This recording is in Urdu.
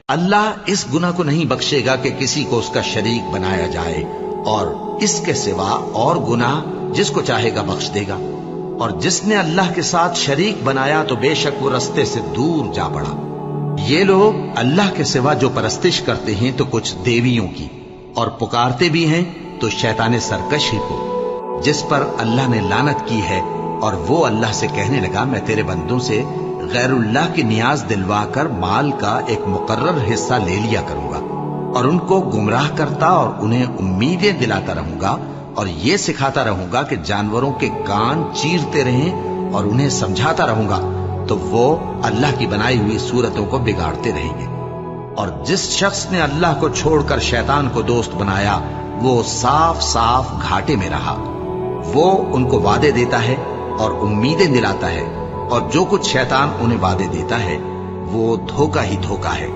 اللہ اس گناہ کو نہیں بخشے گا کہ کسی کو اس کا شریک بنایا جائے، اور اس کے سوا اور گناہ جس کو چاہے گا بخش دے گا، اور جس نے اللہ کے ساتھ شریک بنایا تو بے شک وہ رستے سے دور جا پڑا۔ یہ لوگ اللہ کے سوا جو پرستش کرتے ہیں تو کچھ دیویوں کی، اور پکارتے بھی ہیں تو شیطان سرکش ہی کو، جس پر اللہ نے لعنت کی ہے۔ اور وہ اللہ سے کہنے لگا، میں تیرے بندوں سے غیر اللہ کی نیاز دلوا کر مال کا ایک مقرر حصہ لے لیا کروں گا، اور ان کو گمراہ کرتا اور انہیں امیدیں دلاتا رہوں گا، اور یہ سکھاتا رہوں گا کہ جانوروں کے کان چیرتے رہیں، اور انہیں سمجھاتا رہوں گا، تو وہ اللہ کی بنائی ہوئی صورتوں کو بگاڑتے رہیں گے۔ اور جس شخص نے اللہ کو چھوڑ کر شیطان کو دوست بنایا، وہ صاف صاف گھاٹے میں رہا۔ وہ ان کو وعدے دیتا ہے اور امیدیں دلاتا ہے، اور جو کچھ شیطان انہیں وعدے دیتا ہے وہ دھوکہ ہی دھوکہ ہے۔